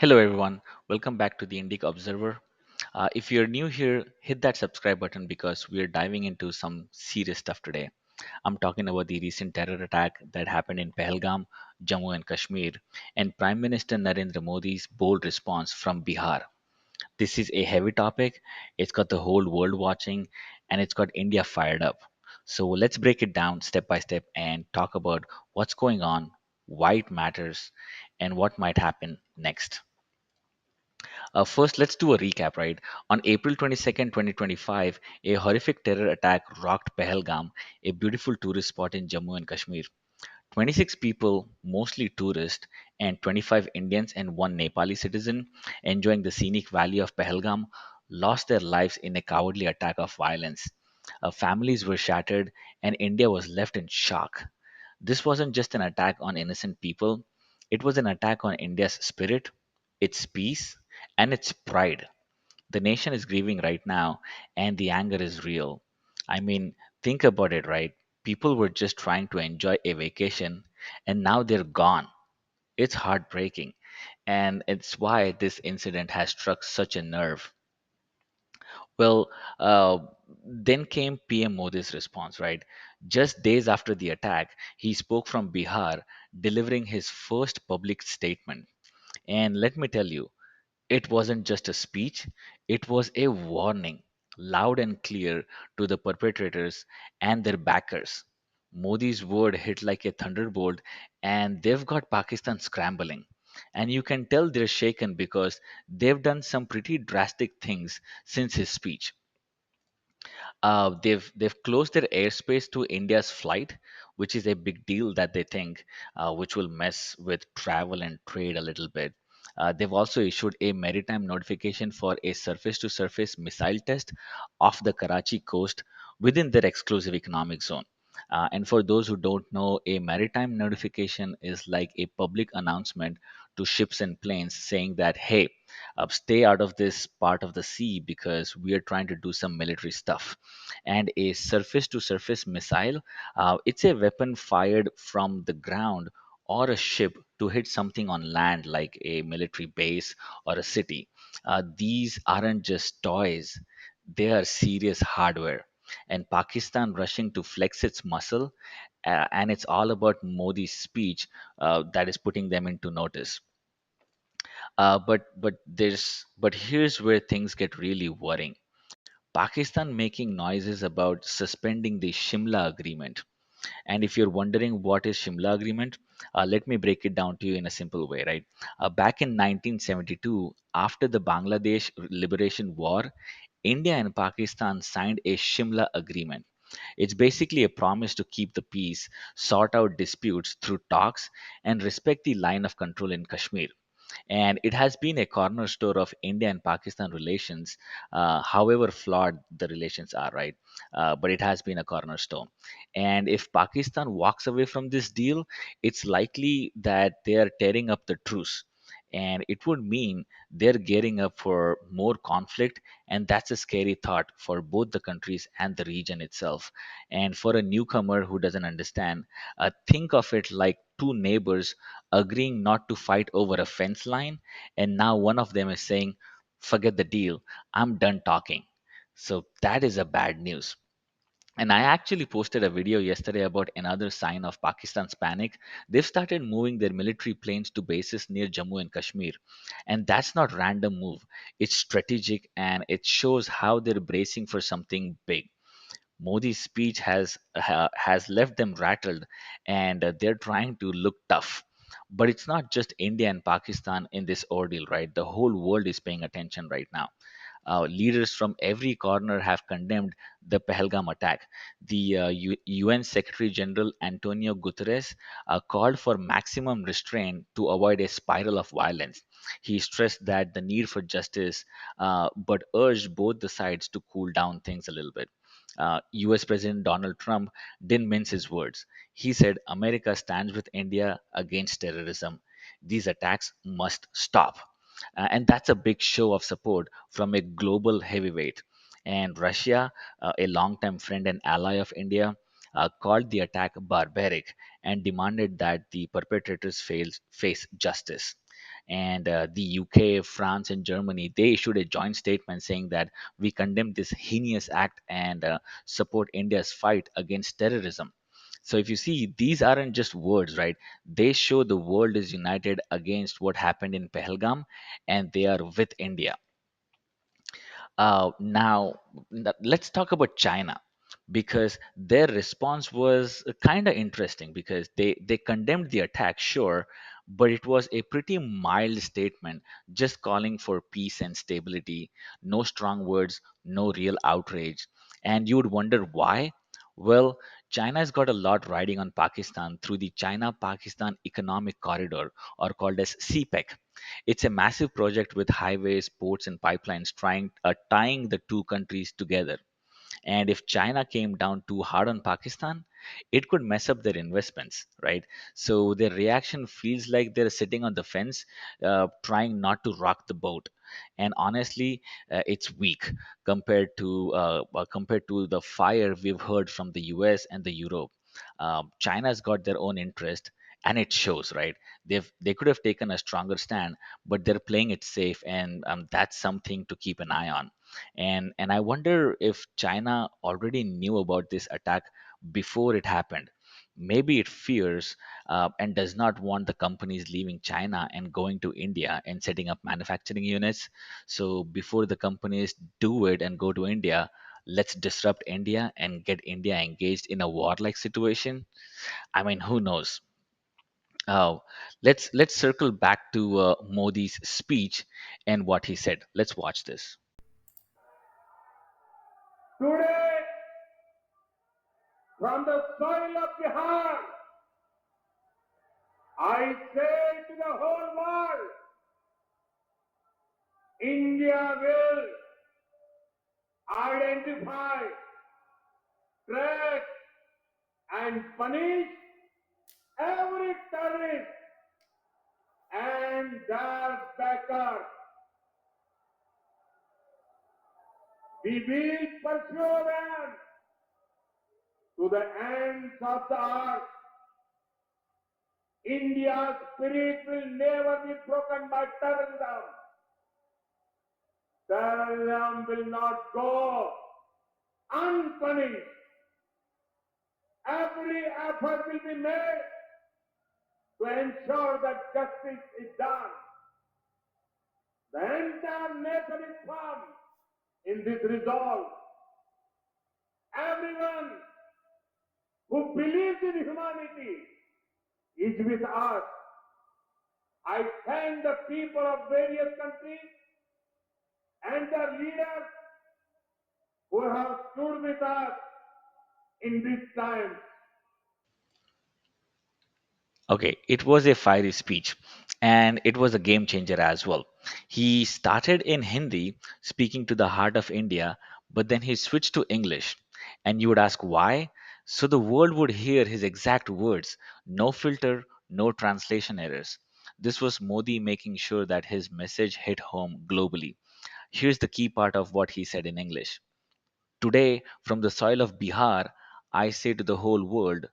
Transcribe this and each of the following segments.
Hello, everyone. Welcome back to the Indic Observer. If you're new here, hit that subscribe button because we're diving into some serious stuff today. I'm talking about the recent terror attack that happened in Pahalgam, Jammu and Kashmir, and Prime Minister Narendra Modi's bold response from Bihar. This is a heavy topic. It's got the whole world watching, and it's got India fired up. So let's break it down step by step and talk about what's going on, why it matters, and what might happen next. First, let's do a recap, right? On April 22nd, 2025, a horrific terror attack rocked Pahalgam, a beautiful tourist spot in Jammu and Kashmir. 26 people, mostly tourists, and 25 Indians and one Nepali citizen enjoying the scenic valley of Pahalgam lost their lives in a cowardly attack of violence. Families were shattered, and India was left in shock. This wasn't just an attack on innocent people, it was an attack on India's spirit, its peace, and its pride. The nation is grieving right now, and the anger is real. I mean, think about it, right? People were just trying to enjoy a vacation, and now they're gone. It's heartbreaking, and it's why this incident has struck such a nerve. Well, then came PM Modi's response, right? Just days after the attack, he spoke from Bihar, delivering his first public statement. And let me tell you, it wasn't just a speech, it was a warning, loud and clear to the perpetrators and their backers. Modi's word hit like a thunderbolt, and they've got Pakistan scrambling. And you can tell they're shaken because they've done some pretty drastic things since his speech. They've closed their airspace to India's flight, which is a big deal that they think, which will mess with travel and trade a little bit. They've also issued a maritime notification for a surface-to-surface missile test off the Karachi coast within their exclusive economic zone. And for those who don't know, a maritime notification is like a public announcement to ships and planes saying that, hey, stay out of this part of the sea because we are trying to do some military stuff. And a surface to surface missile, it's a weapon fired from the ground or a ship to hit something on land like a military base or a city. These aren't just toys, they are serious hardware. And Pakistan rushing to flex its muscle, and it's all about Modi's speech that is putting them into notice. But here's where things get really worrying. Pakistan making noises about suspending the Shimla agreement. And if you're wondering what is Shimla agreement, let me break it down to you in a simple way, right? Back in 1972, after the Bangladesh Liberation War, India and Pakistan signed a Shimla agreement. It's basically a promise to keep the peace, sort out disputes through talks, and respect the line of control in Kashmir. And it has been a cornerstone of India and Pakistan relations, however flawed the relations are, right? But it has been a cornerstone. And if Pakistan walks away from this deal, it's likely that they are tearing up the truce. And it would mean they're gearing up for more conflict, and that's a scary thought for both the countries and the region itself. And for a newcomer who doesn't understand, think of it like two neighbors agreeing not to fight over a fence line, and now one of them is saying, forget the deal, I'm done talking. So that is a bad news. And I actually posted a video yesterday about another sign of Pakistan's panic. They've started moving their military planes to bases near Jammu and Kashmir. And that's not random move. It's strategic and it shows how they're bracing for something big. Modi's speech has left them rattled, and they're trying to look tough. But it's not just India and Pakistan in this ordeal, right? The whole world is paying attention right now. Leaders from every corner have condemned the Pahalgam attack. The UN Secretary General Antonio Guterres called for maximum restraint to avoid a spiral of violence. He stressed that the need for justice, but urged both the sides to cool down things a little bit. US President Donald Trump didn't mince his words. He said America stands with India against terrorism. These attacks must stop. And that's a big show of support from a global heavyweight. And Russia, a longtime friend and ally of India, called the attack barbaric and demanded that the perpetrators face justice. And the UK, France, and Germany, they issued a joint statement saying that we condemn this heinous act and support India's fight against terrorism. So if you see, these aren't just words, right? They show the world is united against what happened in Pahalgam, and they are with India. Now, let's talk about China because their response was kind of interesting because they condemned the attack, sure, but it was a pretty mild statement, just calling for peace and stability. No strong words, no real outrage. And you would wonder why? Well, China's got a lot riding on Pakistan through the China Pakistan Economic Corridor, or called as CPEC. It's a massive project with highways, ports, and pipelines tying the two countries together. And if China came down too hard on Pakistan, it could mess up their investments, right? So their reaction feels like they're sitting on the fence, trying not to rock the boat. And honestly, it's weak compared to the fire we've heard from the U.S. and the Europe. China's got their own interest, and it shows, right? They could have taken a stronger stand, but they're playing it safe, and that's something to keep an eye on. And I wonder if China already knew about this attack before it happened. Maybe it fears and does not want the companies leaving China and going to India and setting up manufacturing units. So before the companies do it and go to India, let's disrupt India and get India engaged in a warlike situation. I mean, who knows? Oh, let's circle back to Modi's speech and what he said. Let's watch this. Today, from the soil of Bihar, I say to the whole world, India will identify, track, and punish every terrorist and their backers. We will pursue them to the ends of the earth. India's spirit will never be broken by terrorism. Terrorism will not go unpunished. Every effort will be made to ensure that justice is done. The entire nation is firm in this resolve. Everyone who believes in humanity is with us. I thank the people of various countries and their leaders who have stood with us in this time. Okay, it was a fiery speech and it was a game changer as well. He started in Hindi, speaking to the heart of India, but then he switched to English. And you would ask why? So the world would hear his exact words, no filter, no translation errors. This was Modi making sure that his message hit home globally. Here's the key part of what he said in English. Today, from the soil of Bihar, I say to the whole world,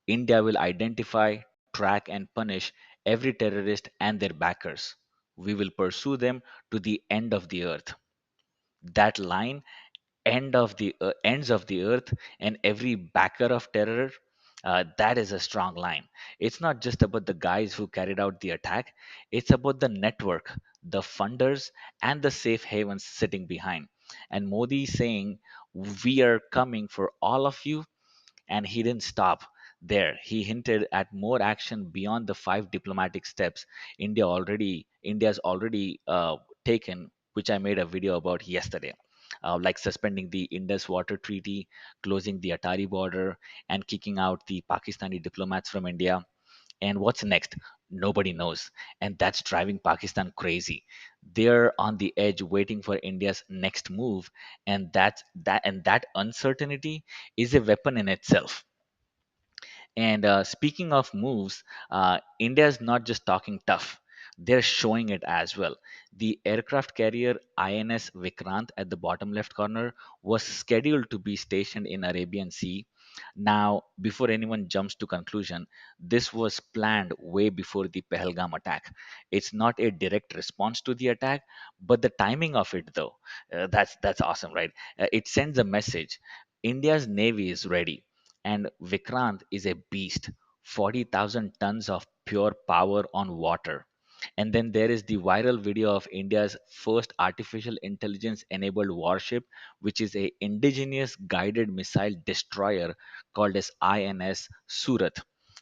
India will identify, track, and punish every terrorist and their backers. We will pursue them to the end of the earth. That line, ends of the earth and every backer of terror, that is a strong line. It's not just about the guys who carried out the attack, it's about the network, the funders, and the safe havens sitting behind. And Modi is saying, we are coming for all of you. And he didn't stop there. He hinted at more action beyond the five diplomatic steps India's already taken, which I made a video about yesterday. Like suspending the Indus Water Treaty, closing the Atari border, and kicking out the Pakistani diplomats from India. And what's next? Nobody knows. And that's driving Pakistan crazy. They're on the edge waiting for India's next move. And that uncertainty is a weapon in itself. And speaking of moves, India is not just talking tough, they're showing it as well. The aircraft carrier INS Vikrant at the bottom left corner was scheduled to be stationed in Arabian Sea, Now, before anyone jumps to conclusion, this was planned way before the Pahalgam attack. It's not a direct response to the attack, but the timing of it, though, that's awesome, right? It sends a message. India's navy is ready, and Vikrant is a beast. 40,000 tons of pure power on water. And then there is the viral video of India's first artificial intelligence enabled warship, which is a indigenous guided missile destroyer called as INS Surat,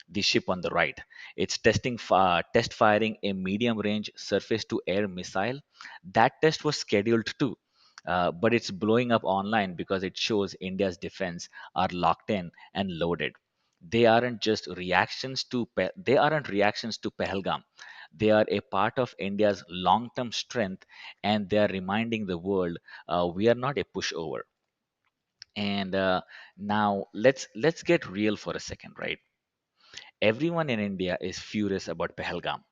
the ship on the right. It's test firing a medium range surface to air missile. That test was scheduled too. But it's blowing up online because it shows India's defense are locked in and loaded. They aren't reactions to Pahalgam. They are a part of India's long-term strength, and they are reminding the world we are not a pushover. And now let's get real for a second, right? Everyone in India is furious about Pahalgam,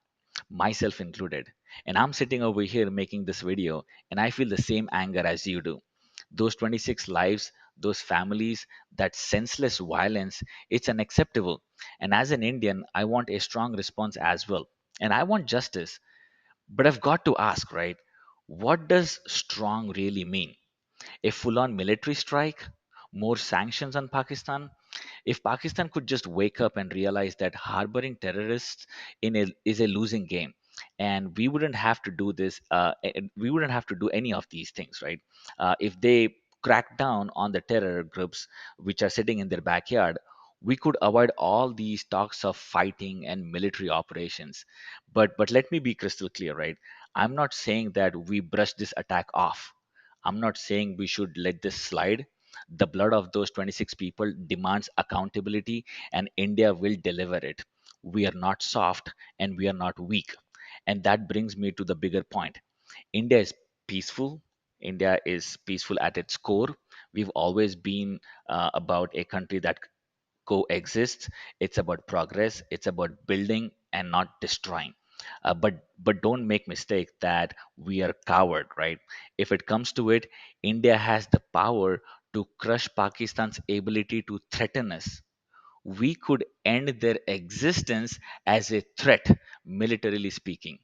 myself included. And I'm sitting over here making this video, and I feel the same anger as you do. Those 26 lives, those families, that senseless violence, it's unacceptable. And as an Indian, I want a strong response as well. And I want justice. But I've got to ask, right? What does strong really mean? A full on military strike? More sanctions on Pakistan? If Pakistan could just wake up and realize that harboring terrorists is a losing game, and we wouldn't have to do this, and we wouldn't have to do any of these things, right? If they crack down on the terror groups which are sitting in their backyard, we could avoid all these talks of fighting and military operations. But let me be crystal clear, right? I'm not saying that we brush this attack off. I'm not saying we should let this slide. The blood of those 26 people demands accountability, and India will deliver it. We are not soft and we are not weak. And that brings me to the bigger point. India is peaceful. India is peaceful at its core. We've always been about a country that coexists. It's about progress. It's about building and not destroying. But don't make mistake that we are coward, right? If it comes to it, India has the power to crush Pakistan's ability to threaten us. We could end their existence as a threat, militarily speaking.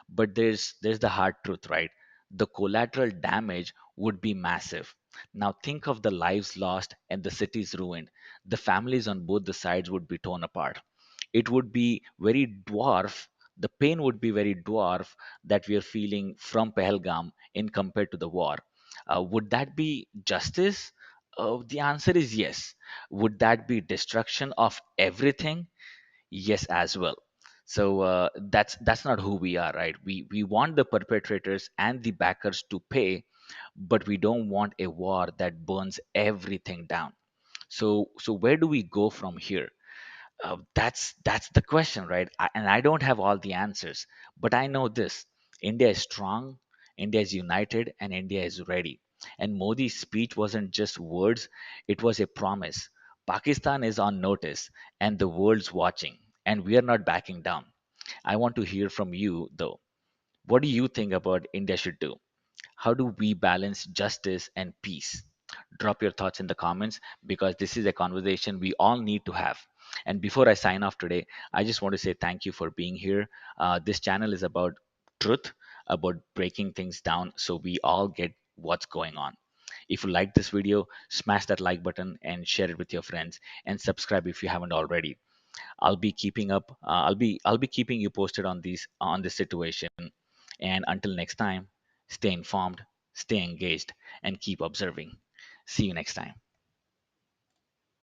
But there's the hard truth, right? The collateral damage would be massive. Now think of the lives lost and the cities ruined. The families on both the sides would be torn apart. It would be very dwarf. The pain would be very dwarf that we are feeling from Pahalgam in compared to the war. Would that be justice? The answer is yes. Would that be destruction of everything? Yes, as well. So that's not who we are, right? We want the perpetrators and the backers to pay, but we don't want a war that burns everything down. So where do we go from here? That's the question, right? And I don't have all the answers, but I know this: India is strong, India is united, and India is ready. And Modi's speech wasn't just words; it was a promise. Pakistan is on notice, and the world's watching, and we are not backing down. I want to hear from you, though. What do you think about India should do? How do we balance justice and peace? Drop your thoughts in the comments because this is a conversation we all need to have. And before I sign off today, I just want to say thank you for being here. This channel is about truth, about breaking things down so we all get what's going on. If you like this video, smash that like button and share it with your friends, and subscribe if you haven't already. I'll be keeping up. I'll be keeping you posted on these on this situation. And until next time, stay informed, stay engaged, and keep observing. See you next time.